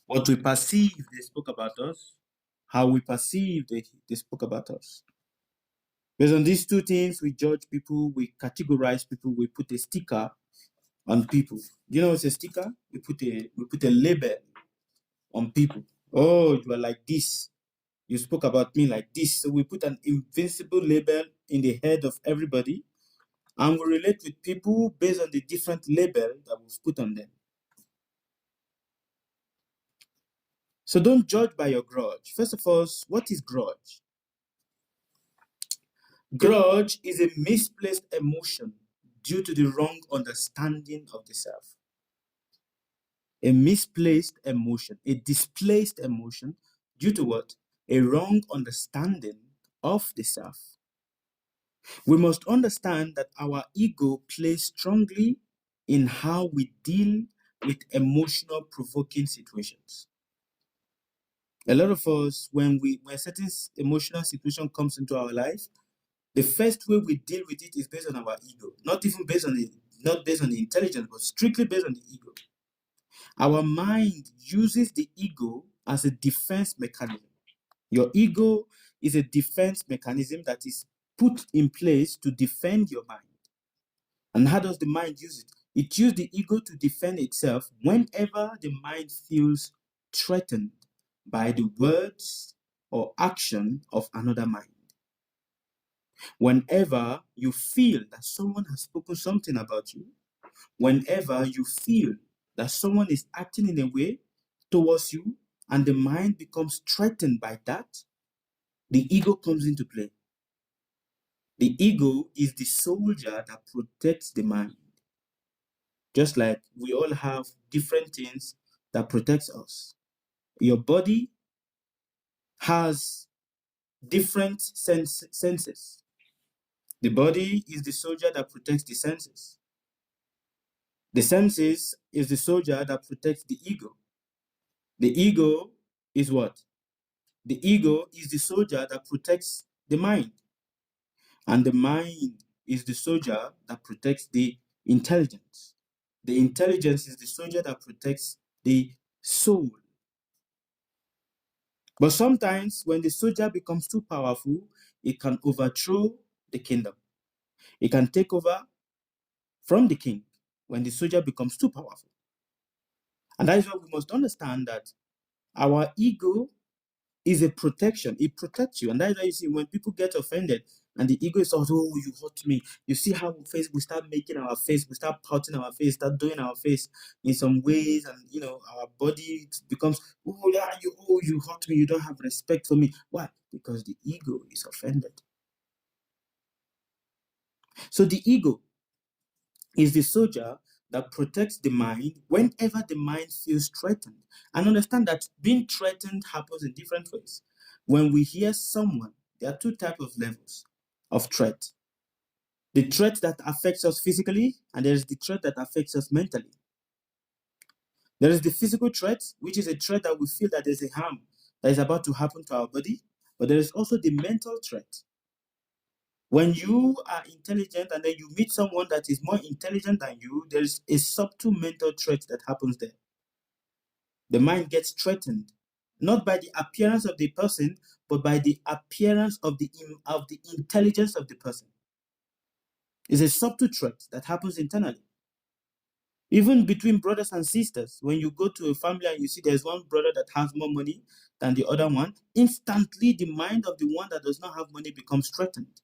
What we perceive, they spoke about us. How we perceive, they spoke about us. Based on these two things, we judge people, we categorize people, we put a sticker on people. Do you know what's a sticker? We put a label on people. Oh, you are like this. You spoke about me like this. So we put an invincible label in the head of everybody, and we relate with people based on the different label that we've put on them. So don't judge by your grudge. First of all, what is grudge? Grudge is a misplaced emotion due to the wrong understanding of the self. A misplaced emotion, a displaced emotion due to what? A wrong understanding of the self. We must understand that our ego plays strongly in how we deal with emotional provoking situations. A lot of us, when certain emotional situation comes into our life, the first way we deal with it is based on our ego, not based on the intelligence, but strictly based on the ego. Our mind uses the ego as a defense mechanism. Your ego is a defense mechanism that is put in place to defend your mind. And how does the mind use it? It uses the ego to defend itself whenever the mind feels threatened by the words or action of another mind. Whenever you feel that someone has spoken something about you, whenever you feel that someone is acting in a way towards you and the mind becomes threatened by that, the ego comes into play. The ego is the soldier that protects the mind. Just like we all have different things that protects us. Your body has different senses. The body is the soldier that protects the senses. The senses is the soldier that protects the ego. The ego is what? The ego is the soldier that protects the mind. And the mind is the soldier that protects the intelligence. The intelligence is the soldier that protects the soul. But sometimes when the soldier becomes too powerful, it can overthrow the kingdom. It can take over from the king when the soldier becomes too powerful. And that is why we must understand that our ego is a protection. It protects you. And that is why you see when people get offended and the ego is also, oh, you hurt me. You see how we start making our face, we start pouting our face, start doing our face in some ways, and our body becomes, oh yeah, you hurt me, you don't have respect for me. Why? Because the ego is offended. So the ego is the soldier that protects the mind whenever the mind feels threatened. And understand that being threatened happens in different ways. When we hear someone, there are two types of levels of threat. The threat that affects us physically, and there is the threat that affects us mentally. There is the physical threat, which is a threat that we feel that there's a harm that is about to happen to our body. But there is also the mental threat. When you are intelligent and then you meet someone that is more intelligent than you, there is a subtle mental threat that happens there. The mind gets threatened, not by the appearance of the person, but by the appearance of the intelligence of the person. It's a subtle threat that happens internally. Even between brothers and sisters, when you go to a family and you see there's one brother that has more money than the other one, instantly the mind of the one that does not have money becomes threatened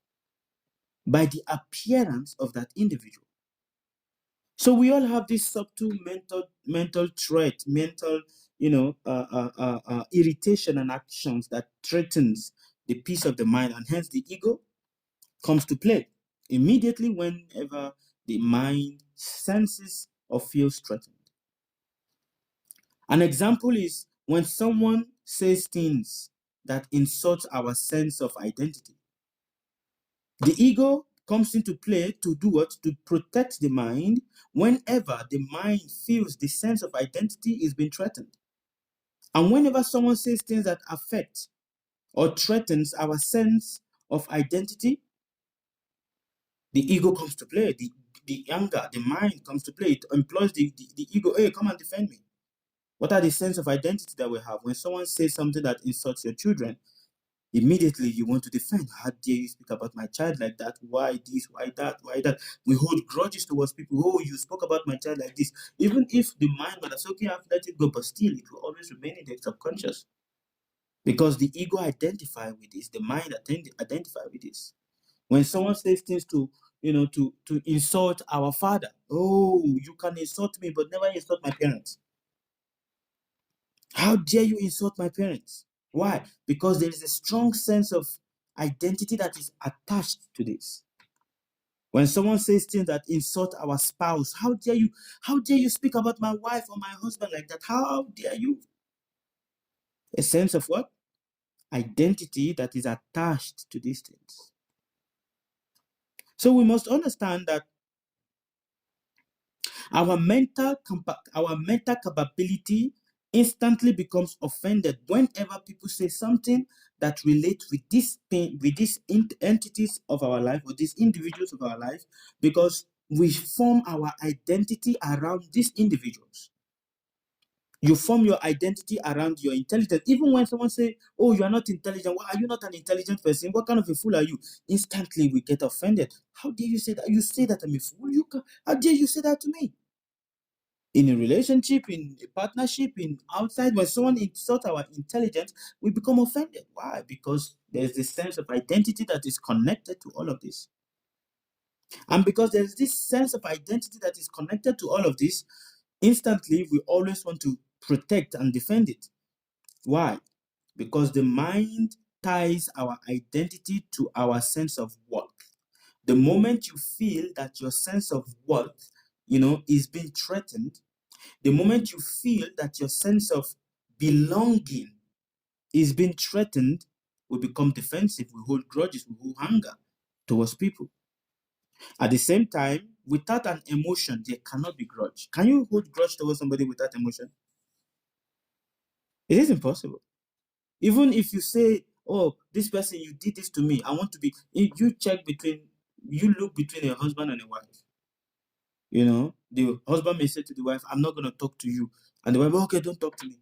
by the appearance of that individual. So we all have this subtle mental threat, mental, irritation and actions that threatens the peace of the mind, and hence the ego comes to play immediately whenever the mind senses or feels threatened. An example is when someone says things that insult our sense of identity. The ego comes into play to do what? To protect the mind whenever the mind feels the sense of identity is being threatened. And whenever someone says things that affect or threatens our sense of identity, the ego comes to play. The anger, the mind comes to play. It employs the ego, hey, come and defend me. What are the sense of identity that we have? When someone says something that insults your children, immediately you want to defend. How dare you speak about my child like that? Why this? Why that? Why that? We hold grudges towards people. Oh, you spoke about my child like this. Even if the mind might have said, okay, I've let it go, but still it will always remain in the subconscious. Because the ego identify with this, the mind identify with this. When someone says things to, to insult our father, oh, you can insult me, but never insult my parents. How dare you insult my parents? Why? Because there is a strong sense of identity that is attached to this. When someone says things that insult our spouse, how dare you speak about my wife or my husband like that? How dare you? A sense of what? Identity that is attached to these things. So we must understand that our mental capability instantly becomes offended whenever people say something that relates with this pain, with these entities of our life, or these individuals of our life, because we form our identity around these individuals. You form your identity around your intelligence. Even when someone say, oh, you are not intelligent, why are you not an intelligent person? What kind of a fool are you? Instantly we get offended. How dare you say that? You say that I'm a fool? How dare you say that to me? In a relationship, in a partnership, in outside, when someone insults our intelligence, we become offended. Why? Because there's this sense of identity that is connected to all of this. And because there's this sense of identity that is connected to all of this, instantly we always want to protect and defend it. Why? Because the mind ties our identity to our sense of worth. The moment you feel that your sense of worth, is being threatened, the moment you feel that your sense of belonging is being threatened, we become defensive, we hold grudges, we hold anger towards people. At the same time, without an emotion, there cannot be grudge. Can you hold grudge towards somebody without emotion? It is impossible. Even if you say, oh, this person, you did this to me, I want to be, if you look between a husband and a wife. The husband may say to the wife, I'm not going to talk to you. And the wife, okay, don't talk to me.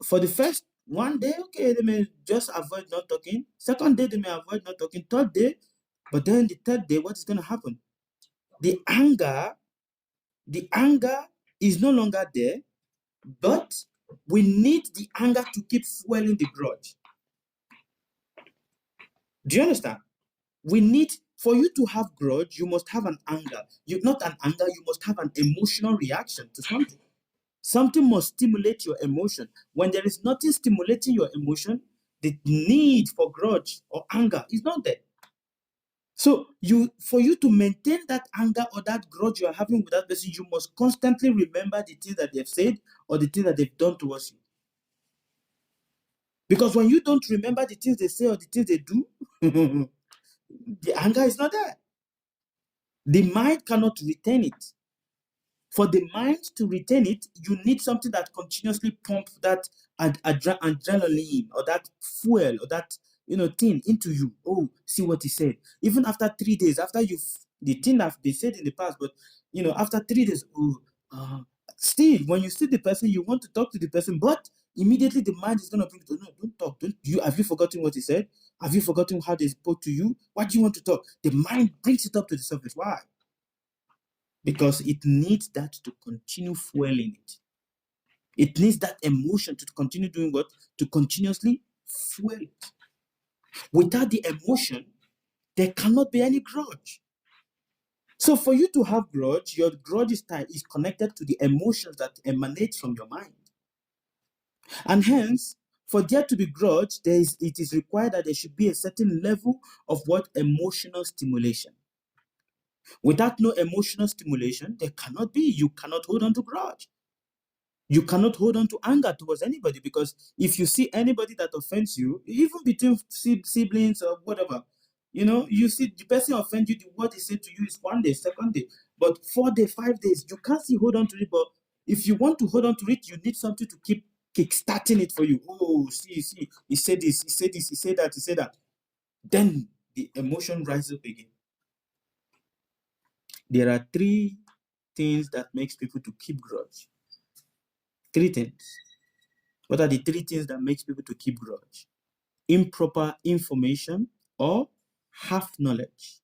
For the first one day, okay, they may just avoid not talking. Second day, they may avoid not talking. Third day, but then the third day, what is going to happen? The anger is no longer there, but we need the anger to keep fueling the grudge. Do you understand? For you to have grudge, you must have an anger. Not an anger, you must have an emotional reaction to something. Something must stimulate your emotion. When there is nothing stimulating your emotion, the need for grudge or anger is not there. So for you to maintain that anger or that grudge you are having with that person, you must constantly remember the things that they've said or the things that they've done towards you. Because when you don't remember the things they say or the things they do, the anger is not there. The mind cannot retain it. For the mind to retain it, you need something that continuously pumps that adrenaline or that fuel or that thing into you. Oh, see what he said. Even after 3 days, after the thing that they said in the past, but after 3 days, still when you see the person, you want to talk to the person, but immediately the mind is gonna bring it. No, don't talk. Have you forgotten what he said? Have you forgotten how they spoke to you? Why do you want to talk? The mind brings it up to the surface. Why? Because it needs that to continue fueling it. It needs that emotion to continue doing what? To continuously fuel it. Without the emotion, there cannot be any grudge. So for you to have grudge, your grudge is connected to the emotions that emanate from your mind. And hence, for there to be grudge, it is required that there should be a certain level of what? Emotional stimulation. Without no emotional stimulation, there cannot be. You cannot hold on to grudge. You cannot hold on to anger towards anybody, because if you see anybody that offends you, even between siblings or whatever, you see the person offend you, what they say to you is 1 day, second day, but 4 days, 5 days, you can't see hold on to it. But if you want to hold on to it, you need something to keep kick-starting it for you. Oh, see, he said this, he said this, he said that, he said that. Then the emotion rises up again. There are 3 things that makes people to keep grudge. Three things. What are the three things that makes people to keep grudge? Improper information or half knowledge.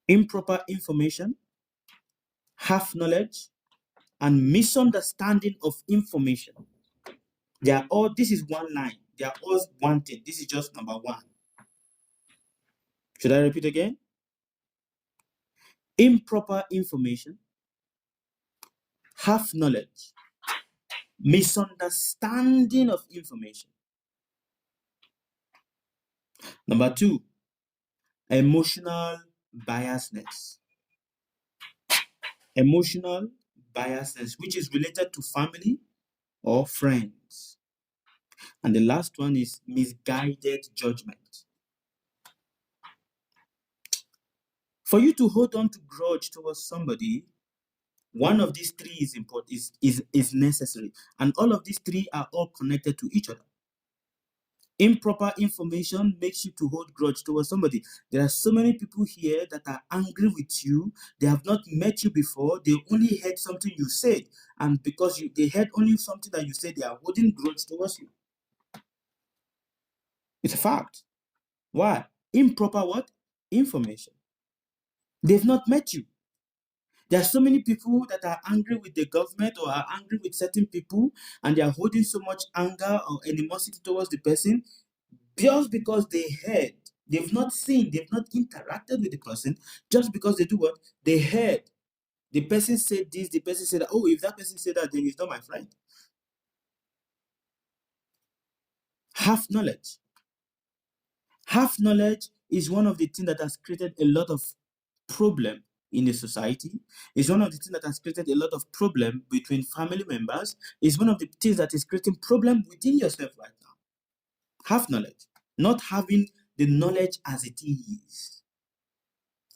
Improper information, half knowledge, and misunderstanding of information. They are all, this is one line. They are all one thing. This is just number one. Should I repeat again? Improper information, half knowledge, misunderstanding of information. Number two, emotional biasness. Emotional biasness, which is related to family or friends. And the last one is misguided judgment. For you to hold on to grudge towards somebody, one of these three is important, is necessary. And all of these three are all connected to each other. Improper information makes you to hold grudge towards somebody. There are so many people here that are angry with you. They have not met you before. They only heard something you said. And because they heard only something that you said, they are holding grudge towards you. It's a fact. Why? Improper what? Information. They've not met you. There are so many people that are angry with the government or are angry with certain people, and they are holding so much anger or animosity towards the person just because they heard. They've not seen, they've not interacted with the person, just because they do what? They heard. The person said this, the person said that. Oh, if that person said that, then he's not my friend. Half knowledge. Half knowledge is one of the things that has created a lot of problem in the society. It's one of the things that has created a lot of problem between family members. It's one of the things that is creating problem within yourself right now. Half knowledge, not having the knowledge as it is.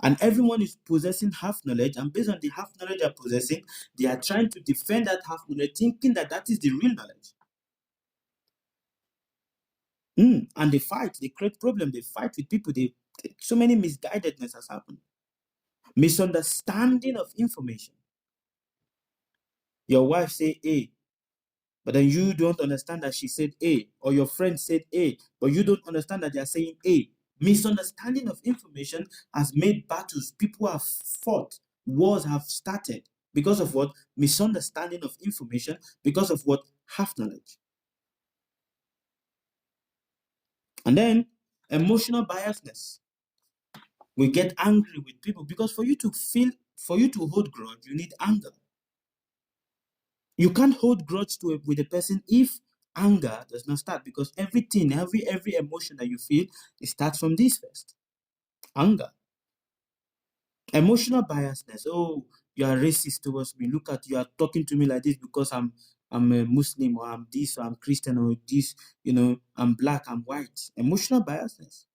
And everyone is possessing half knowledge, and based on the half knowledge they are possessing, they are trying to defend that half knowledge, thinking that that is the real knowledge. And they fight, they create problem, they fight with people. So many misguidedness has happened. Misunderstanding of information. Your wife say A, but then you don't understand that she said A, or your friend said A, but you don't understand that they are saying A. Misunderstanding of information has made battles. People have fought. Wars have started because of what? Misunderstanding of information, because of what? Half knowledge. And then emotional biasness. We get angry with people because for you to hold grudge, you need anger. You can't hold grudge with a person if anger does not start, because every emotion that you feel, it starts from this first. Anger. Emotional biasness. Oh, you are racist towards me. Look at you are talking to me like this because I'm a Muslim, or I'm this, or I'm Christian, or this, I'm black, I'm white. Emotional biasness.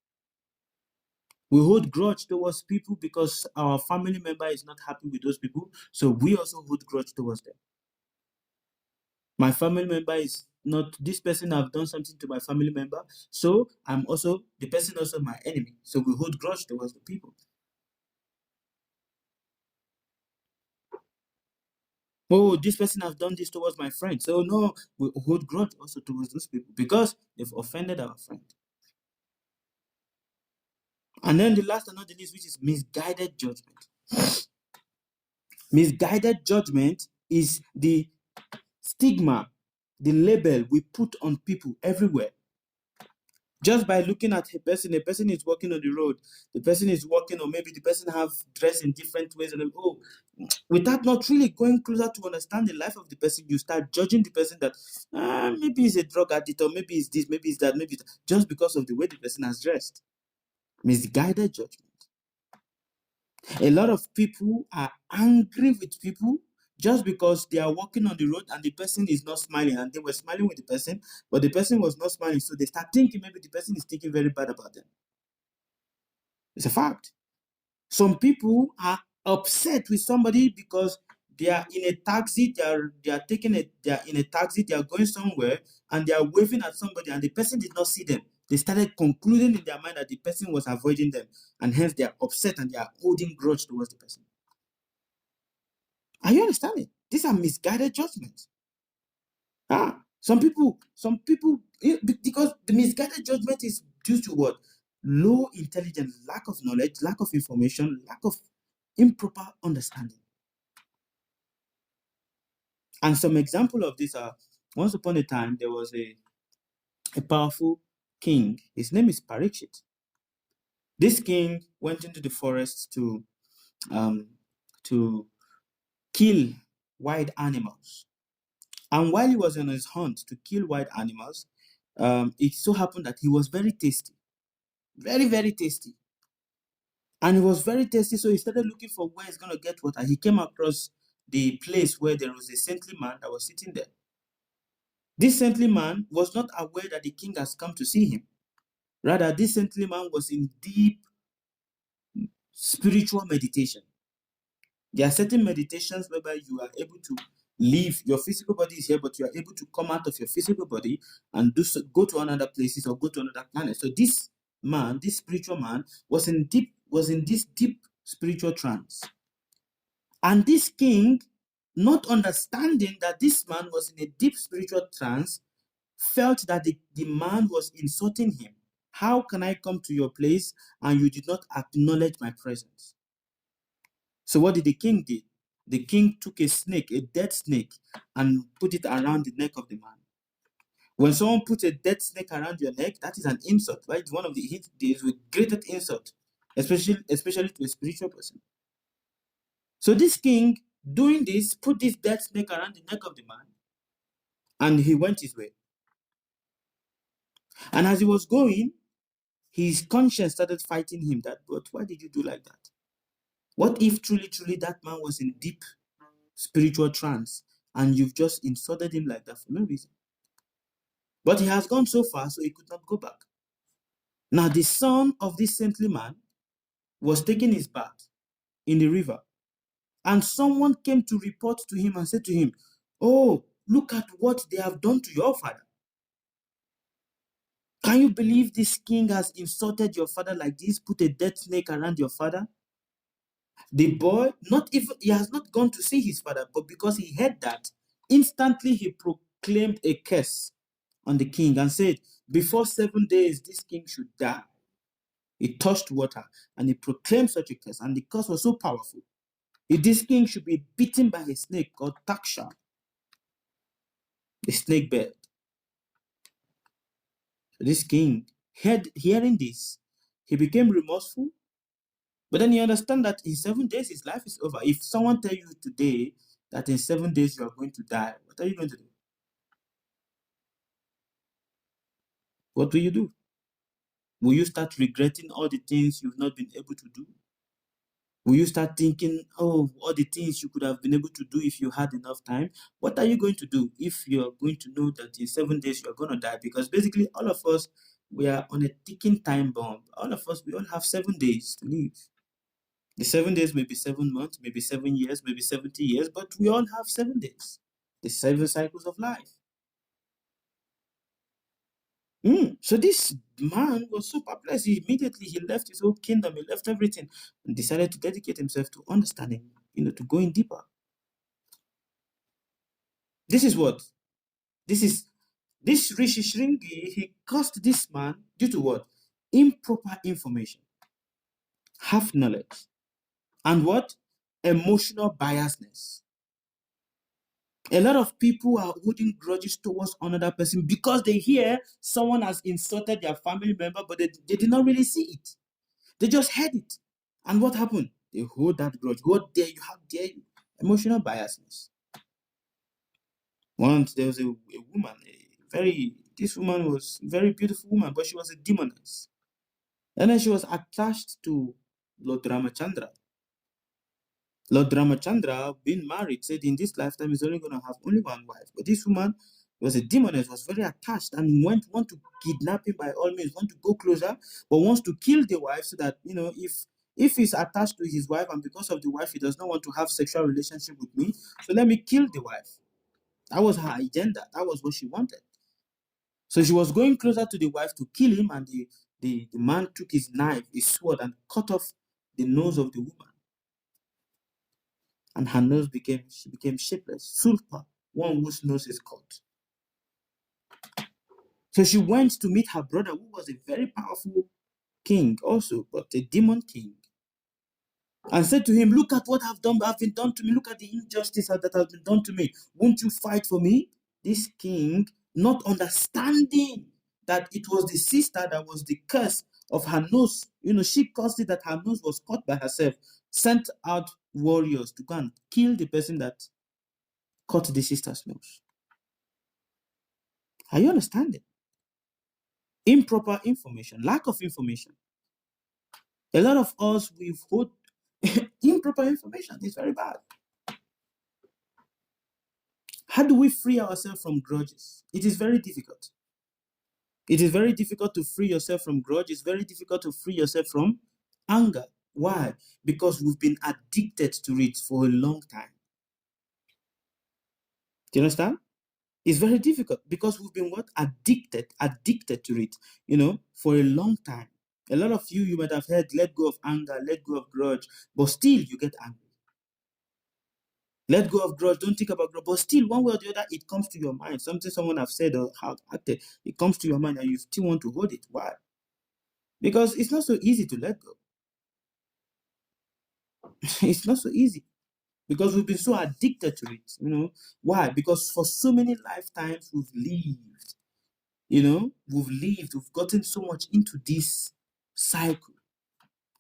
We hold grudge towards people because our family member is not happy with those people, so we also hold grudge towards them. My family member is not, this person have done something to my family member, so the person also my enemy. So we hold grudge towards the people. Oh, this person has done this towards my friend, so no, we hold grudge also towards those people because they've offended our friend. And then the last and not the least, which is misguided judgment. Misguided judgment is the stigma, the label we put on people everywhere. Just by looking at a person is walking on the road, the person is walking, or maybe the person have dressed in different ways, and without not really going closer to understand the life of the person, you start judging the person that maybe he's a drug addict, or maybe it's this, maybe it's that, maybe it's that, just because of the way the person has dressed. Misguided judgment. A lot of people are angry with people just because they are walking on the road and the person is not smiling, and they were smiling with the person, but the person was not smiling, so they start thinking maybe the person is thinking very bad about them. It's a fact. Some people are upset with somebody because they are in a taxi, they are in a taxi, they are going somewhere, and they are waving at somebody, and the person did not see them. They started concluding in their mind that the person was avoiding them, and hence they are upset and they are holding grudge towards the person. Are you understanding? These are misguided judgments. Some people, because the misguided judgment is due to what? Low intelligence, lack of knowledge, lack of information, lack of improper understanding. And some example of this are, once upon a time, there was a powerful king. His name is Parikshit. This king went into the forest to kill wild animals. And while he was on his hunt to kill wild animals, it so happened that he was very tasty. Very, very tasty. And he was very tasty, so he started looking for where he's going to get water. He came across the place where there was a saintly man that was sitting there. This saintly man was not aware that the king has come to see him. Rather, this saintly man was in deep spiritual meditation. There are certain meditations whereby you are able to leave, your physical body is here, but you are able to come out of your physical body and go to another places or go to another planet. So this man, this spiritual man, was in this deep spiritual trance. And this king, not understanding that this man was in a deep spiritual trance, felt that the man was insulting him. How can I come to your place and you did not acknowledge my presence? So what did the king do? The king took a snake, a dead snake, and put it around the neck of the man. When someone puts a dead snake around your neck, that is an insult, right? It's one of the greatest insult, especially to a spiritual person. So this king, doing this, put this dead snake around the neck of the man, and he went his way. And as he was going, his conscience started fighting him that, but why did you do like that? What if truly, truly that man was in deep spiritual trance and you've just insulted him like that for no reason? But he has gone so far, so he could not go back. Now, the son of this saintly man was taking his bath in the river, and someone came to report to him and said to him, oh, look at what they have done to your father. Can you believe this king has insulted your father like this, put a dead snake around your father? The boy, he has not gone to see his father, but because he heard that, instantly he proclaimed a curse on the king and said, before 7 days, this king should die. He touched water and he proclaimed such a curse, and the curse was so powerful. This king should be beaten by a snake called Taksha, the snake bird. This king, hearing this, he became remorseful. But then you understand that in 7 days, his life is over. If someone tells you today that in 7 days you are going to die, what are you going to do? What will you do? Will you start regretting all the things you've not been able to do? Will you start thinking, oh, all the things you could have been able to do if you had enough time? What are you going to do if you're going to know that in 7 days you're going to die? Because basically all of us, we are on a ticking time bomb. All of us, we all have 7 days to live. The 7 days may be 7 months, maybe 7 years, maybe 70 years, but we all have 7 days. The 7 cycles of life. So this man was so perplexed. Immediately he left his whole kingdom, he left everything, and decided to dedicate himself to understanding, to going deeper. This Rishi Shringi, he cursed this man due to what? Improper information, half knowledge, and what? Emotional biasness. A lot of people are holding grudges towards another person because they hear someone has insulted their family member, but they did not really see it. They just heard it. And what happened? They hold that grudge. How dare you? How dare you? Emotional biasness. Once there was a woman, this woman was a very beautiful woman, but she was a demoness. And then she was attached to Lord Ramachandra. Lord Ramachandra, being married, said in this lifetime he's only going to have only one wife. But this woman was a demoness, was very attached, and want to kidnap him by all means, want to go closer, but wants to kill the wife so that, if he's attached to his wife and because of the wife, he does not want to have sexual relationship with me, so let me kill the wife. That was her agenda. That was what she wanted. So she was going closer to the wife to kill him, and the man took his knife, his sword, and cut off the nose of the woman. and her nose became shapeless. Sulpa, one whose nose is cut. So she went to meet her brother, who was a very powerful king also, but a demon king, and said to him, look at what have been done to me. Look at the injustice that has been done to me. Won't you fight for me? This king, not understanding that it was the sister that was the curse of her nose. She caused it that her nose was cut by herself, sent out warriors to go and kill the person that cut the sister's nose. Are you understanding? Improper information, lack of information. A lot of us, we've hold improper information. It's very bad. How do we free ourselves from grudges? It is very difficult. It is very difficult to free yourself from grudge. It's very difficult to free yourself from anger. Why? Because we've been addicted to it for a long time. Do you understand? It's very difficult because we've been addicted to it, for a long time. A lot of you might have heard, let go of anger, let go of grudge, but still you get angry. Let go of grudge, don't think about grudge, but still one way or the other, it comes to your mind. Something someone have said or how acted, it comes to your mind and you still want to hold it. Why? Because it's not so easy to let go. It's not so easy because we've been so addicted to it, Why? Because for so many lifetimes we've lived, we've gotten so much into this cycle,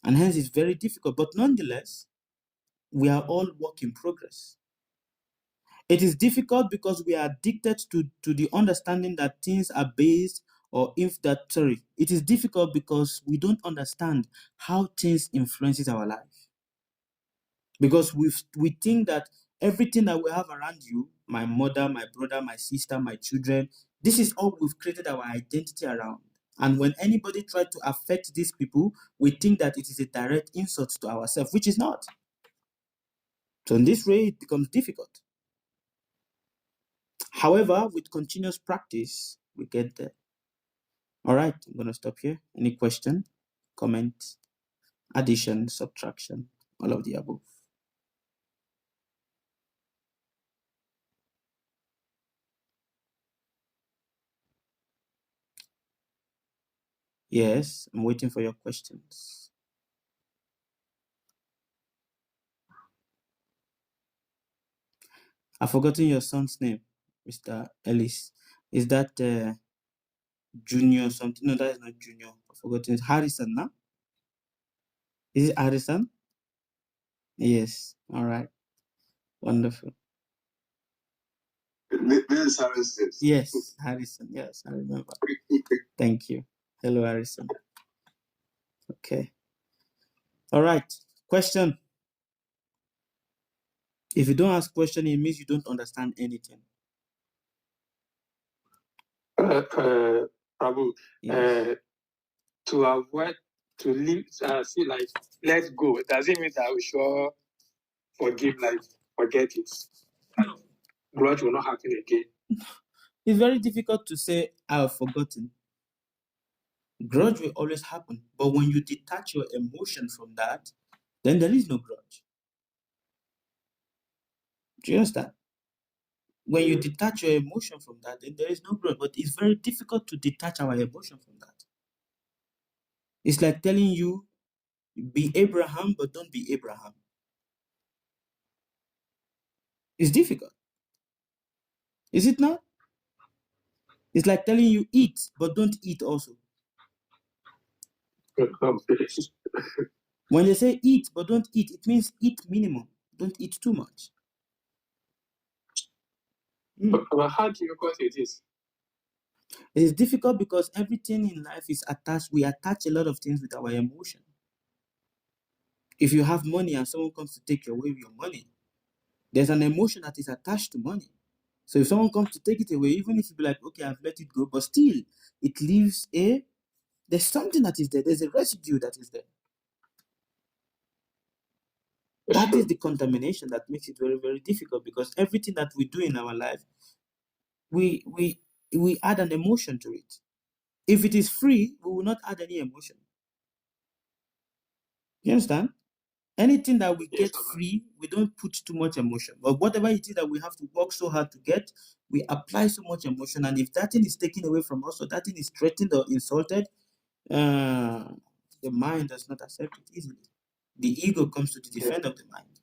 and hence it's very difficult. But nonetheless, we are all work in progress. It is difficult because we are addicted to the understanding that things are based, it is difficult because we don't understand how things influences our life. Because we think that everything that we have around you, my mother, my brother, my sister, my children, this is all we've created our identity around. And when anybody tries to affect these people, we think that it is a direct insult to ourselves, which is not. So in this way, it becomes difficult. However, with continuous practice, we get there. All right, I'm going to stop here. Any question, comment, addition, subtraction, all of the above? Yes, I'm waiting for your questions. I've forgotten your son's name, Mr. Ellis. Is that Junior something? No, that is not Junior. I've forgotten. It's Harrison, now? Is it Harrison? Yes. All right. Wonderful. This is Harrison. Yes, Harrison. Yes, I remember. Thank you. Hello, Harrison. Okay. All right. Question. If you don't ask question, it means you don't understand anything. Prabhu, yes. To avoid, to leave, let go. Does it mean that we should forgive, forget it? Grudge will not happen again. It's very difficult to say, I have forgotten. Grudge will always happen. But when you detach your emotion from that, then there is no grudge. Do you understand? When you detach your emotion from that, then there is no grudge. But it's very difficult to detach our emotion from that. It's like telling you, be Abraham, but don't be Abraham. It's difficult. Is it not? It's like telling you, eat, but don't eat also. When they say eat, but don't eat, it means eat minimum. Don't eat too much. But how difficult it is? It is difficult because everything in life is attached. We attach a lot of things with our emotion. If you have money and someone comes to take away your money, there's an emotion that is attached to money. So if someone comes to take it away, even if you be like, okay, I've let it go, but still, it leaves there's something that is there. There's a residue that is there. That is the contamination that makes it very, very difficult, because everything that we do in our life, we add an emotion to it. If it is free, we will not add any emotion. You understand? Anything that we Yes, get Baba. free, we don't put too much emotion. But whatever it is that we have to work so hard to get, we apply so much emotion. And if that thing is taken away from us, or that thing is threatened or insulted, the mind does not accept it easily. The ego comes to the defense of the mind.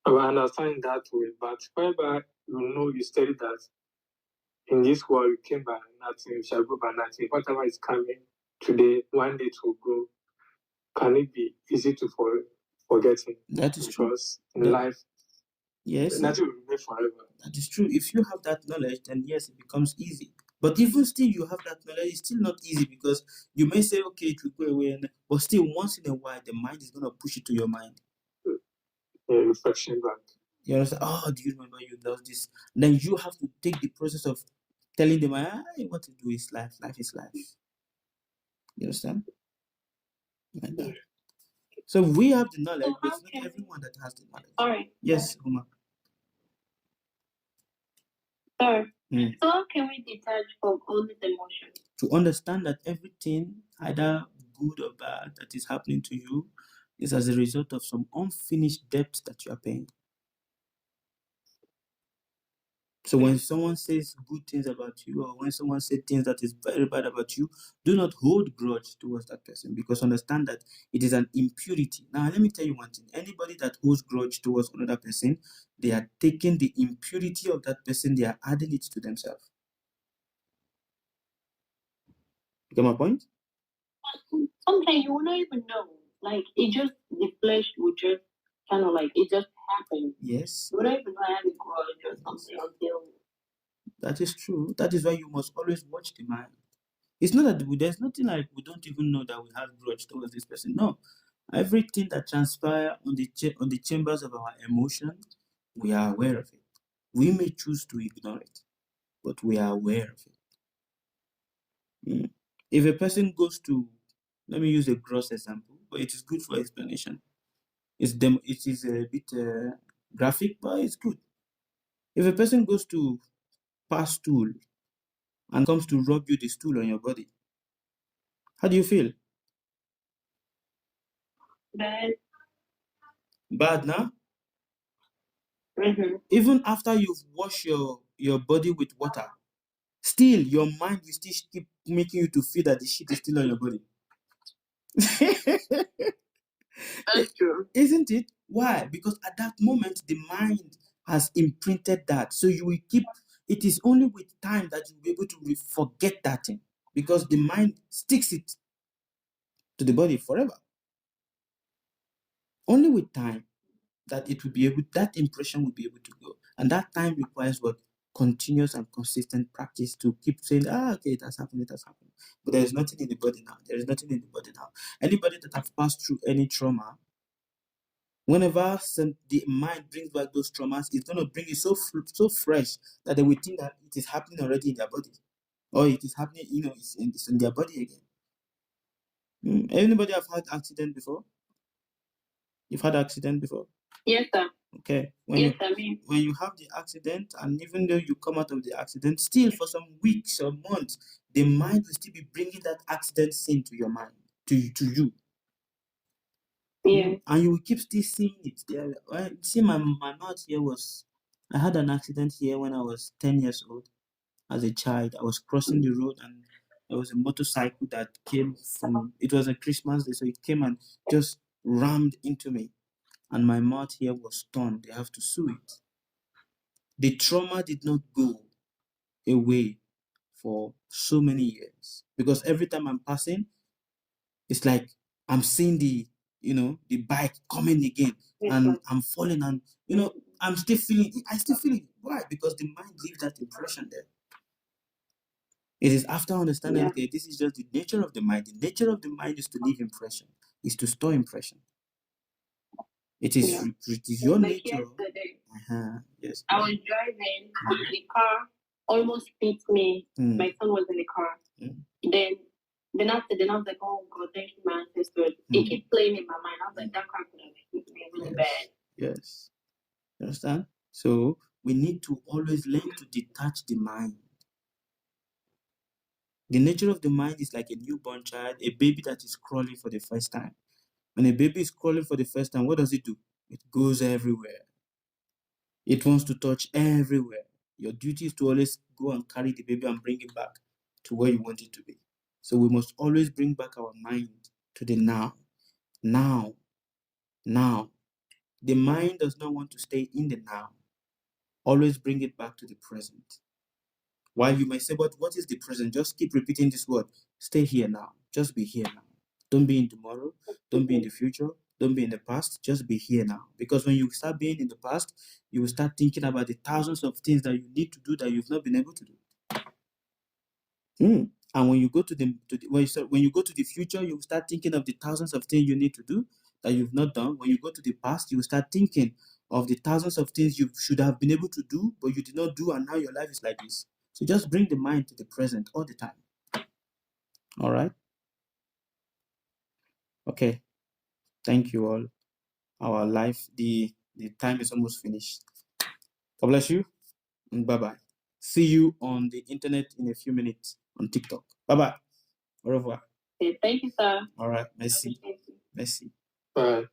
I understand that way, but wherever you study that in this world you came by nothing, you shall go by nothing. Whatever is coming today, one day it will go. Can it be easy to forget it? That is true. Because in life, yes, nothing will remain forever. That is true. If you have that knowledge, then yes, it becomes easy. But even still, you have that knowledge, it's still not easy, because you may say, okay, it will go away, but still, once in a while, the mind is going to push it to your mind. Reflection back. You understand? Oh, do you remember you lost this? Then you have to take the process of telling them, what to do is life. Life is life. You understand? Like that. So we have the knowledge, but it's not everyone that has the knowledge. All right. Yes, Uma. Sir, so how can we detach from all these emotions? To understand that everything, either good or bad, that is happening to you is as a result of some unfinished debt that you are paying. So when someone says good things about you, or when someone says things that is very bad about you, do not hold grudge towards that person, because understand that it is an impurity. Now, let me tell you one thing. Anybody that holds grudge towards another person, they are taking the impurity of that person, they are adding it to themselves. You get my point? Sometimes you will not even know. Like, it just, the flesh will just kind of like, it just happens. Yes. You don't even know I have a grudge or something until. That is true. That is why you must always watch the mind. It's not that there's nothing like we don't even know that we have grudge towards this person. No. Everything that transpires on the chambers of our emotion, we are aware of it. We may choose to ignore it, but we are aware of it. If a person goes to, let me use a gross example, but it is good for explanation. It is a bit graphic, but it's good. If a person goes to pass stool and comes to rub you the stool on your body, how do you feel? Bad. Bad now? Mm-hmm. Even after you've washed your body with water, still your mind will still keep making you to feel that the shit is still on your body. That's true. Isn't it? Why? Because at that moment, the mind has imprinted that. So you will keep, it is only with time that you'll be able to forget that thing, because the mind sticks it to the body forever. Only with time that it will be able, that impression will be able to go. And that time requires what? Continuous and consistent practice to keep saying, okay, it has happened, it has happened. But there is nothing in the body now. There is nothing in the body now. Anybody that has passed through any trauma, whenever the mind brings back those traumas, it's going to bring it so fresh that they will think that it is happening already in their body. Or it is happening, it's in their body again. Anybody have had accident before? You've had accident before? Yes, sir. Okay. When you have the accident, and even though you come out of the accident, still for some weeks or months, the mind will still be bringing that accident scene to your mind, to you. Yeah. And you will keep still seeing it. See, my mouth here was, I had an accident here when I was 10 years old. As a child, I was crossing the road, and there was a motorcycle that came from, it was a Christmas day, so it came and just rammed into me. And my mouth here was torn. They have to sew it. The trauma did not go away for so many years, because every time I'm passing, it's like I'm seeing the bike coming again, and I'm falling, and I'm still feeling it. I still feel it. Why? Because the mind leaves that impression there. It is after understanding, okay, this is just the nature of the mind. The nature of the mind is to leave impression, is to store impression. It is your nature. Yes. I was driving, the car almost hit me. My son was in the car. Then after, I was like, oh God, thank you, my ancestors. It keeps playing in my mind. I was like, that car could have hit me really bad. Yes. You understand? So we need to always learn to detach the mind. The nature of the mind is like a newborn child, a baby that is crawling for the first time. When a baby is crawling for the first time, what does it do? It goes everywhere. It wants to touch everywhere. Your duty is to always go and carry the baby and bring it back to where you want it to be. So we must always bring back our mind to the now. Now. Now. The mind does not want to stay in the now. Always bring it back to the present. While you may say, but what is the present? Just keep repeating this word. Stay here now. Just be here now. Don't be in tomorrow. Don't be in the future. Don't be in the past. Just be here now. Because when you start being in the past, you will start thinking about the thousands of things that you need to do that you've not been able to do. And when you go to the when you go to the future, you will start thinking of the thousands of things you need to do that you've not done. When you go to the past, you will start thinking of the thousands of things you should have been able to do, but you did not do, and now your life is like this. So just bring the mind to the present all the time. All right? Okay. Thank you all. Our life, the time is almost finished. God bless you, and bye-bye. See you on the internet in a few minutes on TikTok. Bye-bye. Au revoir. Okay, thank you, sir. All right. Merci. Merci. Bye.